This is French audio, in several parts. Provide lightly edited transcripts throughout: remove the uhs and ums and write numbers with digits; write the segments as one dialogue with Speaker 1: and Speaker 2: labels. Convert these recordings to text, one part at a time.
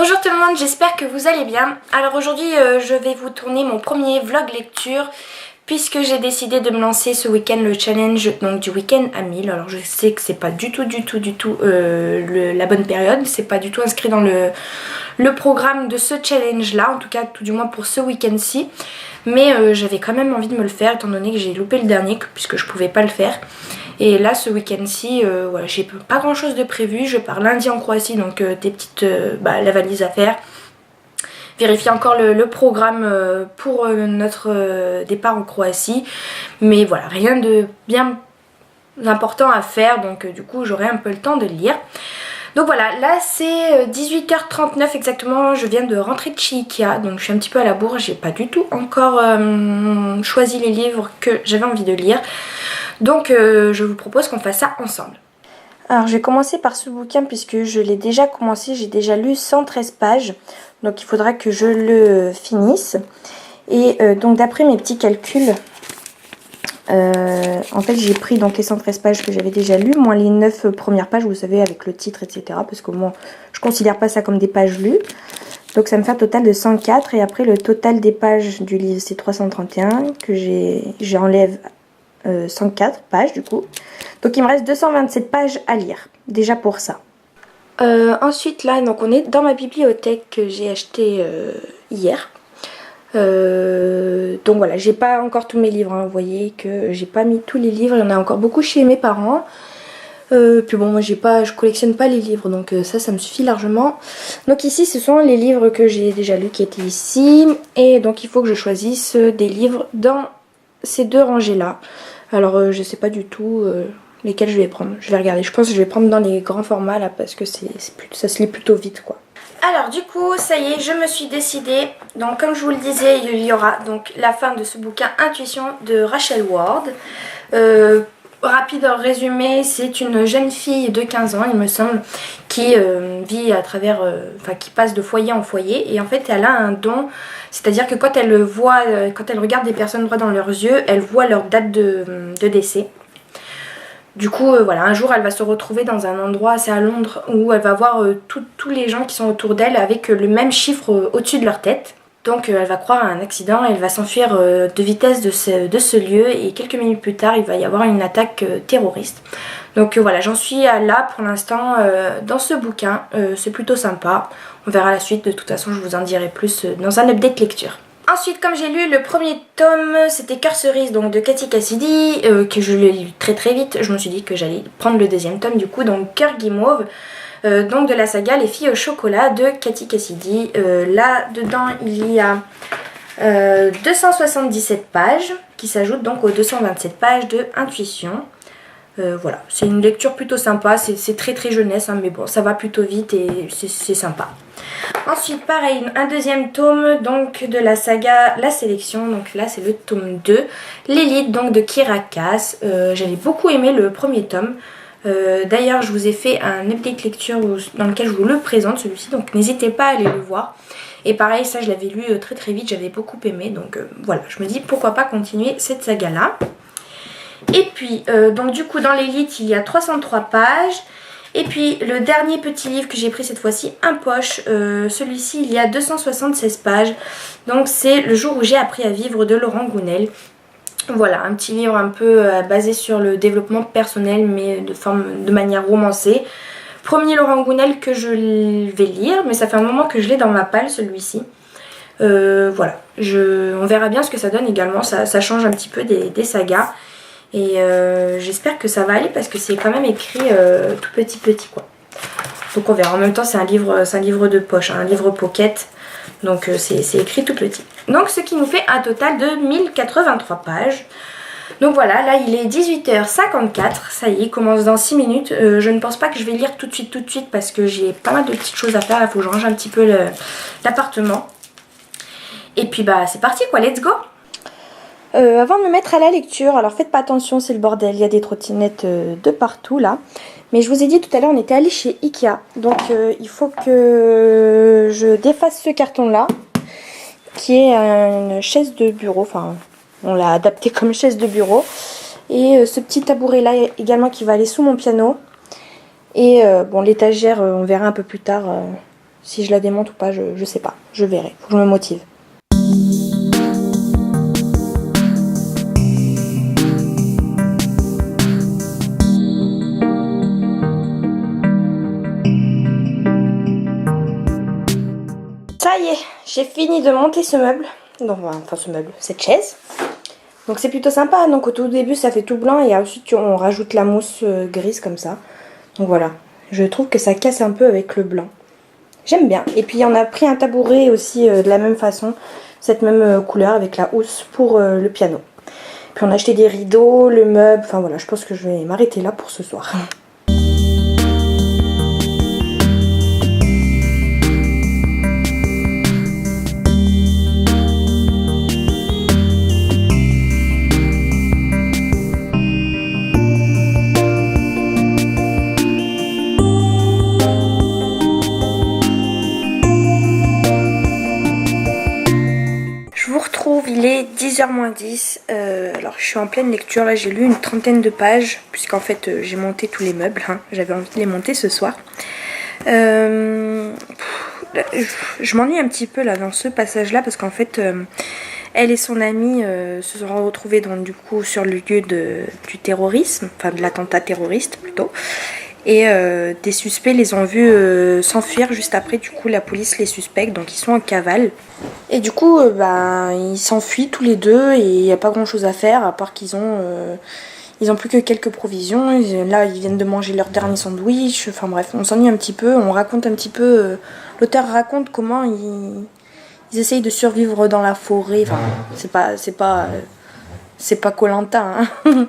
Speaker 1: Bonjour tout le monde, j'espère que vous allez bien. Alors aujourd'hui je vais vous tourner mon premier vlog lecture puisque j'ai décidé de me lancer ce week-end le challenge donc du week-end à 1000. Alors je sais que c'est pas du tout la bonne période, c'est pas du tout inscrit dans le programme de ce challenge là, en tout cas tout du moins pour ce week-end-ci. Mais j'avais quand même envie de me le faire étant donné que j'ai loupé le dernier puisque je pouvais pas le faire. Et là ce week-end-ci, voilà, j'ai pas grand chose de prévu. Je pars lundi en Croatie, donc la valise à faire. Vérifier encore le programme pour notre départ en Croatie. Mais voilà, rien de bien important à faire, donc du coup j'aurai un peu le temps de lire. Donc voilà, là c'est 18h39 exactement, je viens de rentrer de chez Ikea, donc je suis un petit peu à la bourre, j'ai pas du tout encore choisi les livres que j'avais envie de lire. Donc je vous propose qu'on fasse ça ensemble. Alors je vais commencer par ce bouquin puisque je l'ai déjà commencé, j'ai déjà lu 113 pages, donc il faudra que je le finisse. Et donc d'après mes petits calculs, en fait j'ai pris donc les 113 pages que j'avais déjà lues, moins les 9 premières pages, vous savez, avec le titre, etc. Parce que moi je considère pas ça comme des pages lues. Donc ça me fait un total de 104 et après le total des pages du livre c'est 331 que j'enlève 104 pages du coup. Donc il me reste 227 pages à lire, déjà pour ça. Ensuite là, donc on est dans ma bibliothèque que j'ai achetée hier. Donc voilà, j'ai pas encore tous mes livres, hein. Vous voyez que j'ai pas mis tous les livres, il y en a encore beaucoup chez mes parents. Puis bon, moi je collectionne pas les livres, donc ça me suffit largement. Donc ici ce sont les livres que j'ai déjà lus qui étaient ici. Et donc il faut que je choisisse des livres dans ces deux rangées là. Alors je sais pas du tout lesquels je vais prendre. Je vais regarder, je pense que je vais prendre dans les grands formats là parce que ça se lit plutôt vite quoi. Alors du coup ça y est, je me suis décidée. Donc comme je vous le disais, il y aura donc la fin de ce bouquin Intuition de Rachel Ward. Rapide résumé, c'est une jeune fille de 15 ans il me semble qui vit à travers, qui passe de foyer en foyer et en fait elle a un don, c'est-à-dire que quand elle regarde des personnes droit dans leurs yeux, elle voit leur date de décès. Du coup voilà, un jour elle va se retrouver dans un endroit, c'est à Londres, où elle va voir tous les gens qui sont autour d'elle avec le même chiffre au-dessus de leur tête. Donc elle va croire à un accident et elle va s'enfuir de vitesse de ce lieu et quelques minutes plus tard il va y avoir une attaque terroriste. Donc voilà, j'en suis là pour l'instant dans ce bouquin, c'est plutôt sympa. On verra la suite, de toute façon je vous en dirai plus dans un update lecture. Ensuite, comme j'ai lu le premier tome, c'était Cœur cerise donc de Cathy Cassidy, que je l'ai lu très très vite, je me suis dit que j'allais prendre le deuxième tome du coup, donc Cœur guimauve. Donc de la saga Les filles au chocolat de Cathy Cassidy. Là dedans il y a 277 pages qui s'ajoutent donc aux 227 pages de Intuition. Voilà, c'est une lecture plutôt sympa, c'est très très jeunesse hein, mais bon ça va plutôt vite et c'est sympa. Ensuite pareil, un deuxième tome donc de la saga La Sélection, donc là c'est le tome 2, L'élite donc de Kiera Cass. J'avais beaucoup aimé le premier tome. D'ailleurs je vous ai fait un update lecture dans lequel je vous le présente celui-ci, donc n'hésitez pas à aller le voir. Et pareil ça je l'avais lu très très vite, j'avais beaucoup aimé, donc voilà, je me dis pourquoi pas continuer cette saga là. Et puis donc du coup dans l'élite il y a 303 pages. Et puis le dernier petit livre que j'ai pris cette fois-ci, un poche, celui-ci il y a 276 pages. Donc c'est Le jour où j'ai appris à vivre de Laurent Gounel. Voilà, un petit livre un peu basé sur le développement personnel mais de manière romancée. Premier Laurent Gounel que je vais lire, mais ça fait un moment que je l'ai dans ma palle celui-ci. Voilà, on verra bien ce que ça donne également, ça change un petit peu des sagas. Et j'espère que ça va aller parce que c'est quand même écrit tout petit quoi. Donc on verra, en même temps c'est un livre de poche, hein, un livre pocket. Donc c'est écrit tout petit. Donc ce qui nous fait un total de 1083 pages. Donc voilà, là il est 18h54, ça y est, il commence dans 6 minutes. Je ne pense pas que je vais lire tout de suite parce que j'ai pas mal de petites choses à faire. Il faut que je range un petit peu l'appartement. Et puis bah c'est parti quoi, let's go. Avant de me mettre à la lecture, alors faites pas attention, c'est le bordel, il y a des trottinettes de partout là. Mais je vous ai dit tout à l'heure, on était allé chez Ikea. Donc il faut que je défasse ce carton là, qui est une chaise de bureau. Enfin, on l'a adapté comme chaise de bureau. Et ce petit tabouret là également qui va aller sous mon piano. Et bon, l'étagère, on verra un peu plus tard Si je la démonte ou pas, je sais pas. Je verrai. Faut que je me motive. Ça y est, j'ai fini de monter ce meuble. Donc, enfin ce meuble, cette chaise. Donc c'est plutôt sympa. Donc au tout début ça fait tout blanc et ensuite on rajoute la mousse grise comme ça. Donc voilà, je trouve que ça casse un peu avec le blanc. J'aime bien. Et puis on a pris un tabouret aussi de la même façon, cette même couleur avec la housse pour le piano. Puis on a acheté des rideaux, le meuble, enfin voilà, je pense que je vais m'arrêter là pour ce soir. Il est 10h moins 10, alors je suis en pleine lecture, là j'ai lu une trentaine de pages, puisqu'en fait j'ai monté tous les meubles, hein. J'avais envie de les monter ce soir. Je m'ennuie un petit peu là dans ce passage là, parce qu'en fait elle et son amie se sont retrouvées donc, du coup sur le lieu du terrorisme, enfin de l'attentat terroriste plutôt. Et des suspects les ont vus s'enfuir juste après, du coup la police les suspecte, donc ils sont en cavale. Et du coup ils s'enfuient tous les deux et il n'y a pas grand chose à faire à part qu'ils ont plus que quelques provisions. Là ils viennent de manger leur dernier sandwich, enfin bref on s'ennuie un petit peu, on raconte un petit peu, l'auteur raconte comment ils essayent de survivre dans la forêt, enfin c'est pas Koh-Lanta, hein.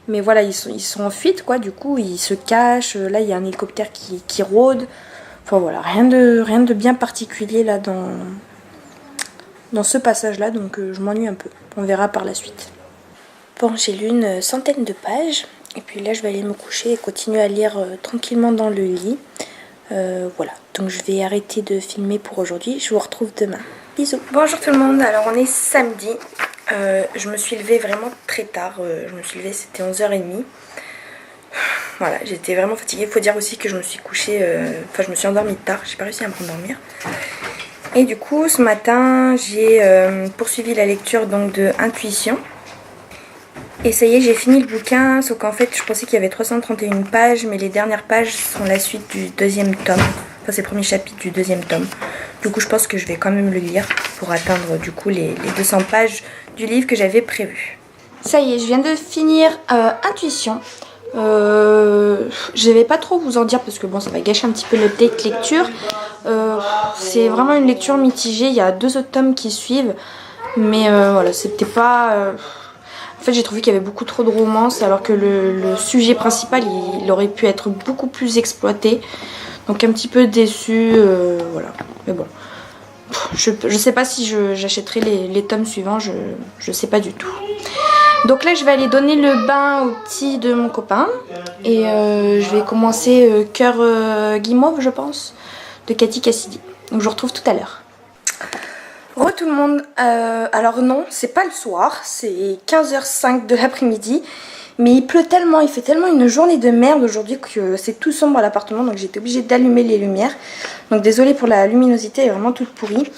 Speaker 1: Mais voilà, ils sont en fuite, quoi, du coup, ils se cachent. Là, il y a un hélicoptère qui rôde. Enfin, voilà, rien de bien particulier, là, dans ce passage-là. Donc, je m'ennuie un peu. On verra par la suite. Bon, j'ai lu une centaine de pages. Et puis là, je vais aller me coucher et continuer à lire tranquillement dans le lit. Voilà, donc je vais arrêter de filmer pour aujourd'hui. Je vous retrouve demain. Bisous. Bonjour tout le monde, alors on est samedi. Je me suis levée vraiment très tard. Je me suis levée, c'était 11h30. Voilà, j'étais vraiment fatiguée. Il faut dire aussi que je me suis couchée, je me suis endormie tard. J'ai pas réussi à me rendormir. Et du coup, ce matin, j'ai poursuivi la lecture donc de Intuition. Et ça y est, j'ai fini le bouquin, sauf qu'en fait, je pensais qu'il y avait 331 pages, mais les dernières pages sont la suite du deuxième tome. Enfin, c'est le premier chapitre du deuxième tome. Du coup, je pense que je vais quand même le lire pour atteindre du coup les 200 pages du livre que j'avais prévu. Ça y est, je viens de finir Intuition. Je vais pas trop vous en dire parce que bon, ça va gâcher un petit peu l'update lecture. C'est vraiment une lecture mitigée. Il y a 2 autres tomes qui suivent, mais voilà, c'était pas. En fait, j'ai trouvé qu'il y avait beaucoup trop de romance, alors que le sujet principal, il aurait pu être beaucoup plus exploité. Donc un petit peu déçue, voilà. Mais bon, je sais pas si j'achèterai les tomes suivants, je sais pas du tout. Donc là, je vais aller donner le bain au petit de mon copain. Et je vais commencer Cœur Guimauve, je pense, de Cathy Cassidy. Donc je vous retrouve tout à l'heure. Re tout le monde, alors non, c'est pas le soir, c'est 15h05 de l'après-midi. Mais il pleut tellement, il fait tellement une journée de merde aujourd'hui que c'est tout sombre à l'appartement. Donc j'ai été obligée d'allumer les lumières. Donc désolée pour la luminosité, elle est vraiment toute pourrie.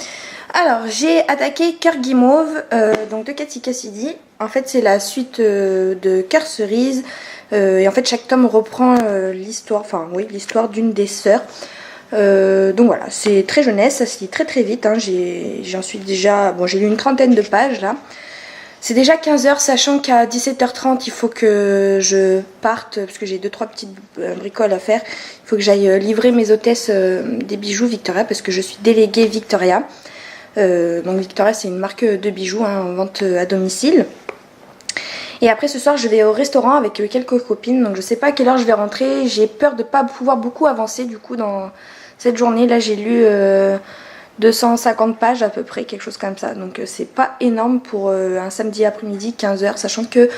Speaker 1: Alors j'ai attaqué Cœur Guimauve, donc de Cathy Cassidy. En fait c'est la suite de Cœur Cerise. Et en fait chaque tome reprend l'histoire, l'histoire d'une des sœurs. Donc voilà, c'est très jeunesse, ça se lit très très vite, hein. J'en suis déjà, bon j'ai lu une trentaine de pages là. C'est déjà 15h, sachant qu'à 17h30 il faut que je parte, parce que j'ai 2-3 petites bricoles à faire. Il faut que j'aille livrer mes hôtesses des bijoux Victoria, parce que je suis déléguée Victoria. Donc Victoria c'est une marque de bijoux, hein, en vente à domicile. Et après ce soir je vais au restaurant avec quelques copines, donc je sais pas à quelle heure je vais rentrer. J'ai peur de pas pouvoir beaucoup avancer du coup dans cette journée. Là j'ai lu 250 pages à peu près, quelque chose comme ça. Donc c'est pas énorme pour un samedi après-midi 15h, sachant que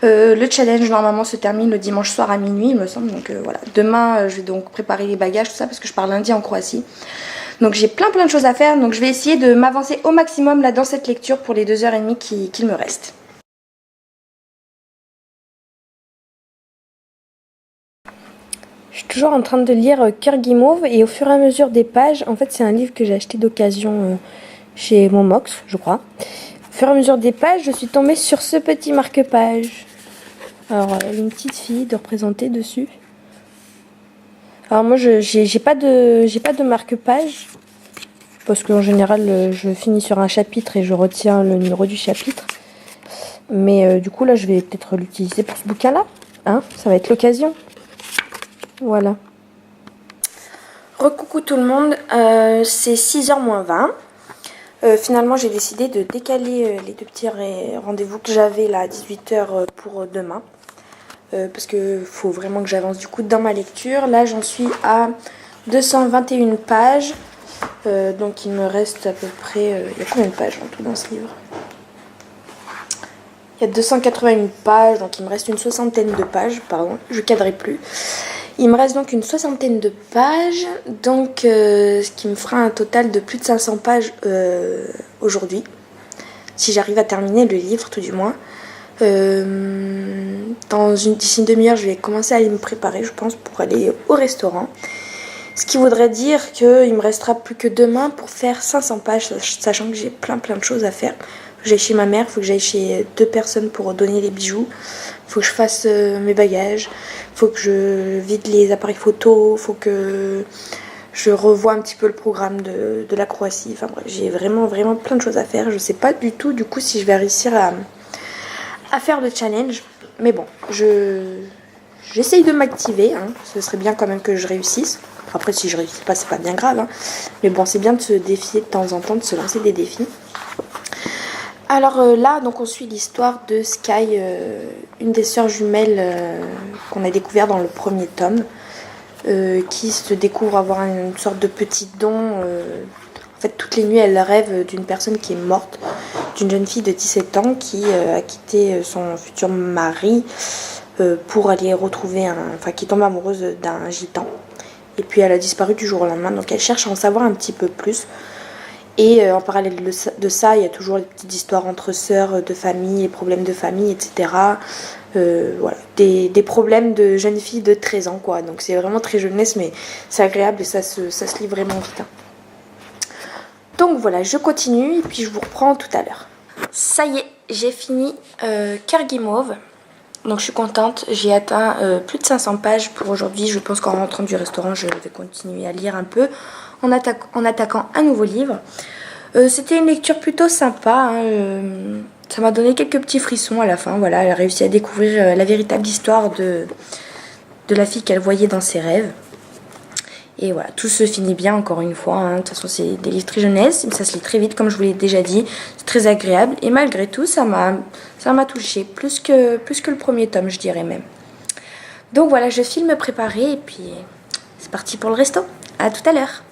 Speaker 1: le challenge normalement se termine le dimanche soir à minuit il me semble. Donc voilà, demain je vais donc préparer les bagages, tout ça, parce que je pars lundi en Croatie. Donc j'ai plein de choses à faire, donc je vais essayer de m'avancer au maximum là dans cette lecture pour les 2h30 qu'il me reste. Je toujours en train de lire Cœur Guimauve et au fur et à mesure des pages, en fait c'est un livre que j'ai acheté d'occasion chez Momox, je crois. Au fur et à mesure des pages, je suis tombée sur ce petit marque-page. Alors, une petite fille de représenter dessus. Alors moi, j'ai pas de marque-page parce qu'en général, je finis sur un chapitre et je retiens le numéro du chapitre. Mais du coup, là, je vais peut-être l'utiliser pour ce bouquin-là. Hein, ça va être l'occasion. Voilà. Recoucou tout le monde, c'est 6h moins 20. Finalement, j'ai décidé de décaler les deux petits rendez-vous que j'avais là à 18h pour demain. Parce qu'il faut vraiment que j'avance du coup dans ma lecture. Là, j'en suis à 221 pages. Donc, il me reste à peu près... il y a combien de pages en tout dans ce livre? Il y a 281 pages, donc il me reste une soixantaine de pages. Pardon, je cadrerai plus. Il me reste donc une soixantaine de pages. Donc, ce qui me fera un total de plus de 500 pages aujourd'hui. Si j'arrive à terminer le livre, tout du moins. D'ici une demi-heure, je vais commencer à aller me préparer, je pense, pour aller au restaurant. Ce qui voudrait dire qu'il me restera plus que demain pour faire 500 pages, sachant que j'ai plein de choses à faire. Faut que j'aille chez ma mère, il faut que j'aille chez 2 personnes pour donner les bijoux. Il faut que je fasse mes bagages. Il faut que je vide les appareils photo. Il faut que je revoie un petit peu le programme de la Croatie. Enfin bref, j'ai vraiment plein de choses à faire. Je sais pas du tout du coup si je vais réussir à faire le challenge, mais bon, j'essaye de m'activer, hein. Ce serait bien quand même que je réussisse. Après, si je réussis pas, c'est pas bien grave, hein. Mais bon, c'est bien de se défier de temps en temps, de se lancer des défis. Alors là, donc on suit l'histoire de Sky, une des sœurs jumelles qu'on a découvert dans le premier tome, qui se découvre avoir une sorte de petit don. En fait, toutes les nuits, elle rêve d'une personne qui est morte, d'une jeune fille de 17 ans qui a quitté son futur mari pour aller retrouver qui tombe amoureuse d'un gitan. Et puis, elle a disparu du jour au lendemain. Donc, elle cherche à en savoir un petit peu plus. Et en parallèle de ça, il y a toujours les petites histoires entre sœurs, de famille, les problèmes de famille, etc. Voilà, des problèmes de jeunes filles de 13 ans, quoi. Donc, c'est vraiment très jeunesse, mais c'est agréable et ça se lit vraiment vite, hein. Donc voilà, je continue et puis je vous reprends tout à l'heure. Ça y est, j'ai fini Cœur Guimauve. Donc je suis contente, j'ai atteint plus de 500 pages pour aujourd'hui. Je pense qu'en rentrant du restaurant, je vais continuer à lire un peu en attaquant un nouveau livre. C'était une lecture plutôt sympa, hein, ça m'a donné quelques petits frissons à la fin. Voilà, elle a réussi à découvrir la véritable histoire de la fille qu'elle voyait dans ses rêves. Et voilà, tout se finit bien encore une fois, hein. De toute façon, c'est des livres très jeunesse, ça se lit très vite, comme je vous l'ai déjà dit. C'est très agréable et malgré tout, ça m'a touchée, plus que le premier tome, je dirais même. Donc voilà, je file me préparer et puis c'est parti pour le resto. À tout à l'heure.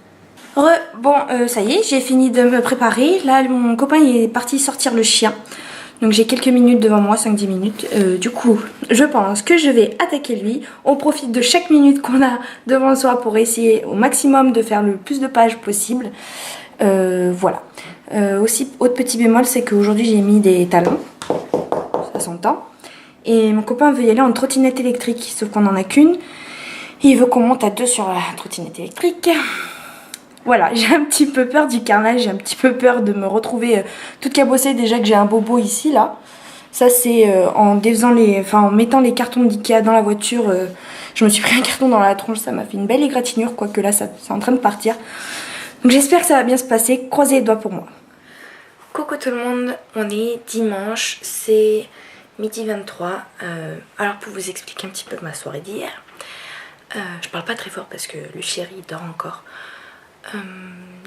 Speaker 1: Ça y est, j'ai fini de me préparer. Là, mon copain il est parti sortir le chien. Donc j'ai quelques minutes devant moi, 5-10 minutes. Du coup, je pense que je vais attaquer lui. On profite de chaque minute qu'on a devant soi pour essayer au maximum de faire le plus de pages possible. Voilà. Aussi, autre petit bémol, c'est qu'aujourd'hui j'ai mis des talons. Ça s'entend. Et mon copain veut y aller en trottinette électrique, sauf qu'on n'en a qu'une. Il veut qu'on monte à 2 sur la trottinette électrique. Voilà, j'ai un petit peu peur du carnage, j'ai un petit peu peur de me retrouver toute cabossée. Déjà que j'ai un bobo ici, là. Ça, c'est en mettant les cartons d'Ikea dans la voiture. Je me suis pris un carton dans la tronche, ça m'a fait une belle égratignure, quoique là, c'est en train de partir. Donc j'espère que ça va bien se passer. Croisez les doigts pour moi. Coucou tout le monde, on est dimanche, c'est midi 23. Alors pour vous expliquer un petit peu ma soirée d'hier, je parle pas très fort parce que le chéri dort encore.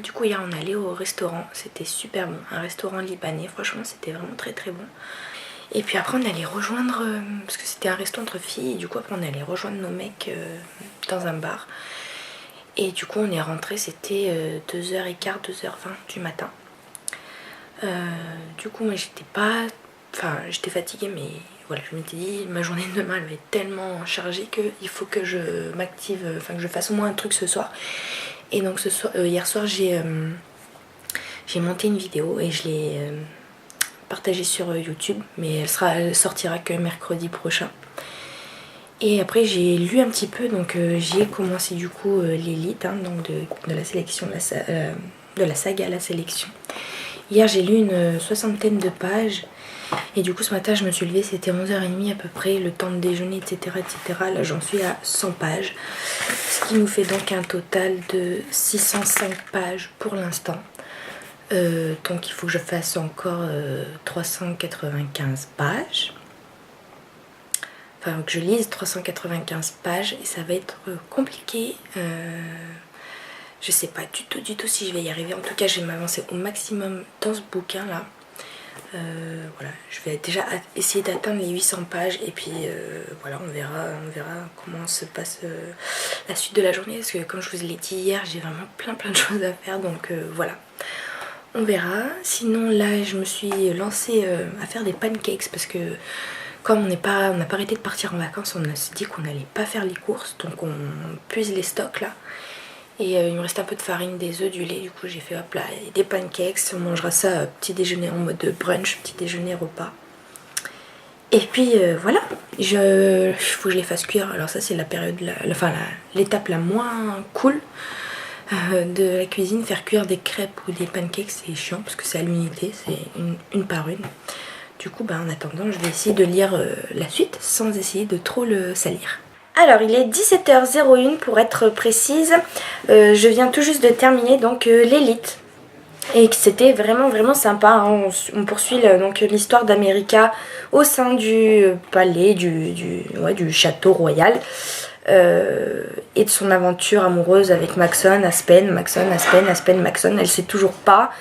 Speaker 1: Du coup hier on est allé au restaurant, c'était super bon, un restaurant libanais, franchement c'était vraiment très bon. Et puis après on allait rejoindre, parce que c'était un resto entre filles, et du coup après on allait rejoindre nos mecs dans un bar. Et du coup on est rentré, c'était 2h15, 2h20 du matin. Du coup moi j'étais fatiguée, mais voilà, je m'étais dit ma journée de demain elle va être tellement chargée qu'il faut que je m'active, que je fasse au moins un truc ce soir. Et donc hier soir j'ai monté une vidéo et je l'ai partagée sur YouTube, mais elle sortira que mercredi prochain. Et après j'ai lu un petit peu, donc j'ai commencé du coup l'élite, hein, donc de la sélection, de la saga La Sélection. Hier j'ai lu une soixantaine de pages. Et du coup ce matin je me suis levée, c'était 11h30 à peu près, le temps de déjeuner, etc. etc. Là j'en suis à 100 pages. Ce qui nous fait donc un total de 605 pages pour l'instant. Donc il faut que je fasse encore 395 pages. Enfin que je lise 395 pages et ça va être compliqué. Je sais pas du tout si je vais y arriver. En tout cas je vais m'avancer au maximum dans ce bouquin là. Voilà, je vais déjà essayer d'atteindre les 800 pages et puis voilà, on verra comment se passe la suite de la journée, parce que comme je vous l'ai dit hier, j'ai vraiment plein de choses à faire, donc voilà, on verra. Sinon là je me suis lancée à faire des pancakes parce que comme on n'a pas arrêté de partir en vacances, on s'est dit qu'on n'allait pas faire les courses, donc on puise les stocks là. Et il me reste un peu de farine, des œufs, du lait, du coup j'ai fait hop là, et des pancakes, on mangera ça petit déjeuner en mode brunch, petit déjeuner repas. Et puis voilà, il faut que je les fasse cuire, alors ça c'est la période, l'étape la moins cool de la cuisine, faire cuire des crêpes ou des pancakes c'est chiant parce que c'est à l'unité, c'est une par une. Du coup en attendant je vais essayer de lire la suite sans essayer de trop le salir. Alors il est 17h01 pour être précise, je viens tout juste de terminer donc l'élite et c'était vraiment sympa, hein. On poursuit donc l'histoire d'America au sein du palais, du château royal et de son aventure amoureuse avec Maxon, Aspen, elle sait toujours pas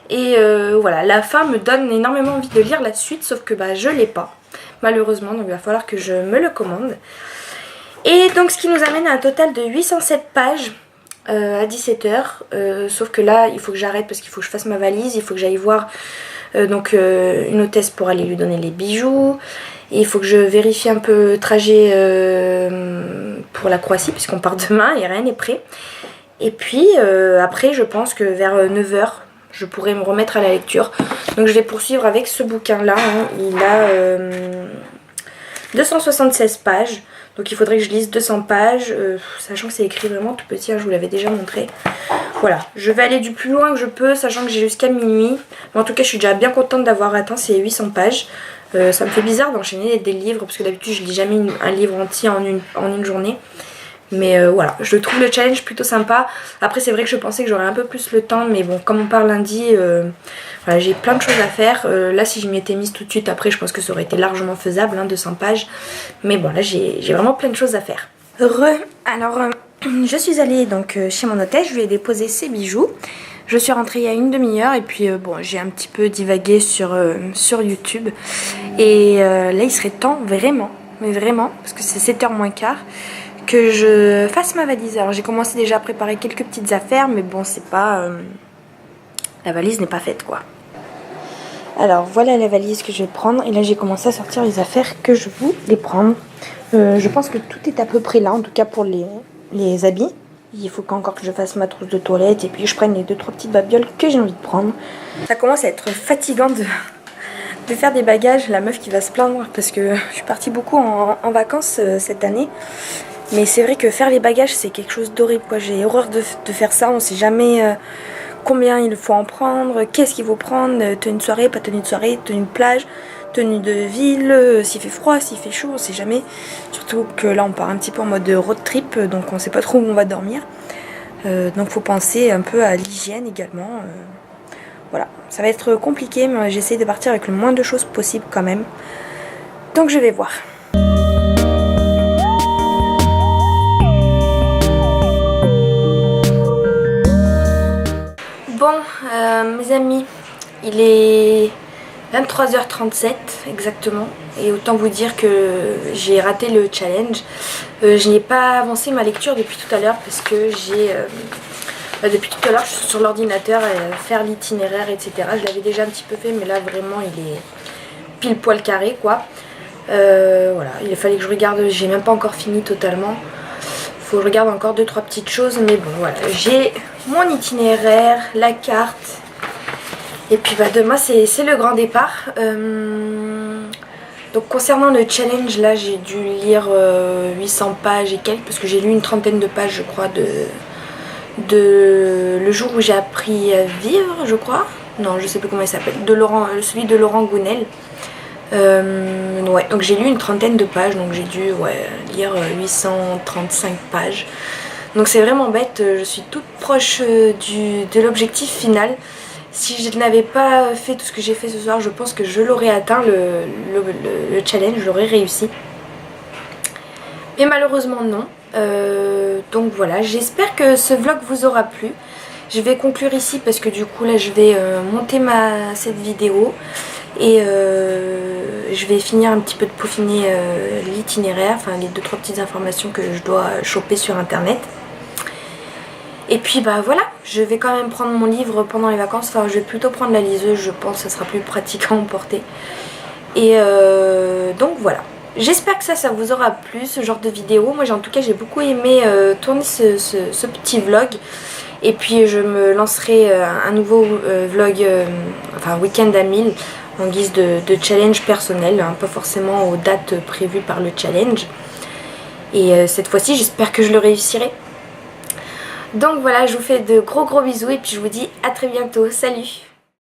Speaker 1: et voilà, la fin me donne énormément envie de lire la suite sauf que je l'ai pas malheureusement, donc il va falloir que je me le commande. Et donc ce qui nous amène à un total de 807 pages à 17h. Sauf que là il faut que j'arrête parce qu'il faut que je fasse ma valise. Il faut que j'aille voir une hôtesse pour aller lui donner les bijoux. Et il faut que je vérifie un peu le trajet pour la Croatie puisqu'on part demain et rien n'est prêt. Et puis après je pense que vers 9h je pourrai me remettre à la lecture. Donc je vais poursuivre avec ce bouquin là, hein. Il a 276 pages. Donc il faudrait que je lise 200 pages, sachant que c'est écrit vraiment tout petit, hein, je vous l'avais déjà montré. Voilà, je vais aller du plus loin que je peux, sachant que j'ai jusqu'à minuit. Mais en tout cas, je suis déjà bien contente d'avoir atteint ces 800 pages. Ça me fait bizarre d'enchaîner des livres, parce que d'habitude, je lis jamais un livre entier en une journée. Mais voilà, je trouve le challenge plutôt sympa. Après c'est vrai que je pensais que j'aurais un peu plus le temps, mais bon, comme on part lundi, voilà, j'ai plein de choses à faire. Là si je m'y étais mise tout de suite après, je pense que ça aurait été largement faisable, hein, 200 pages. Mais bon, là j'ai vraiment plein de choses à faire. Alors je suis allée donc chez mon hôtesse, je lui ai déposé ses bijoux. Je suis rentrée il y a une demi-heure et puis bon, j'ai un petit peu divagué sur YouTube. Et là il serait temps vraiment, parce que c'est 7h moins quart, que je fasse ma valise. Alors j'ai commencé déjà à préparer quelques petites affaires, mais bon c'est pas... la valise n'est pas faite quoi. Alors voilà la valise que je vais prendre, et là j'ai commencé à sortir les affaires que je voulais prendre. Je pense que tout est à peu près là, en tout cas pour les habits. Il faut qu'encore que je fasse ma trousse de toilette et puis je prenne les 2-3 petites babioles que j'ai envie de prendre. Ça commence à être fatigant de faire des bagages, la meuf qui va se plaindre parce que je suis partie beaucoup en vacances cette année. Mais c'est vrai que faire les bagages c'est quelque chose d'horrible quoi. J'ai horreur de faire ça, on sait jamais combien il faut en prendre, qu'est-ce qu'il faut prendre, tenue de soirée, pas tenue de soirée, tenue de plage, tenue de ville, s'il fait froid, s'il fait chaud, on sait jamais. Surtout que là on part un petit peu en mode road trip, donc on sait pas trop où on va dormir. Donc faut penser un peu à l'hygiène également. Voilà, ça va être compliqué, mais j'essaie de partir avec le moins de choses possible quand même. Donc je vais voir. Bon, mes amis, il est 23h37 exactement. Et autant vous dire que j'ai raté le challenge. Je n'ai pas avancé ma lecture depuis tout à l'heure parce que depuis tout à l'heure je suis sur l'ordinateur à faire l'itinéraire, etc. Je l'avais déjà un petit peu fait, mais là vraiment il est pile poil carré quoi. Voilà, il fallait que je regarde, j'ai même pas encore fini totalement. Faut que je regarde encore 2-3 petites choses, mais bon voilà, j'ai mon itinéraire, la carte, et puis demain c'est le grand départ. Donc concernant le challenge, là j'ai dû lire 800 pages et quelques, parce que j'ai lu une trentaine de pages je crois de le jour où j'ai appris à vivre, je crois. Non, je sais plus comment il s'appelle, celui de Laurent Gounel. Ouais, donc j'ai lu une trentaine de pages, donc j'ai dû lire 835 pages. Donc c'est vraiment bête, je suis toute proche de l'objectif final. Si je n'avais pas fait tout ce que j'ai fait ce soir, je pense que je l'aurais atteint, le challenge, je l'aurais réussi. Mais malheureusement non. Donc voilà, j'espère que ce vlog vous aura plu. Je vais conclure ici parce que du coup là je vais monter cette vidéo. Et je vais finir un petit peu de peaufiner l'itinéraire, enfin les 2-3 petites informations que je dois choper sur internet. Et puis bah voilà, je vais quand même prendre mon livre pendant les vacances, enfin je vais plutôt prendre la liseuse, je pense que ça sera plus pratique à emporter. Et donc voilà, j'espère que ça vous aura plu, ce genre de vidéo. Moi en tout cas j'ai beaucoup aimé tourner ce petit vlog. Et puis je me lancerai un nouveau vlog, enfin week-end à 1000 en guise de challenge personnel, hein, pas forcément aux dates prévues par le challenge. Et cette fois-ci j'espère que je le réussirai. Donc voilà, je vous fais de gros bisous et puis je vous dis à très bientôt. Salut!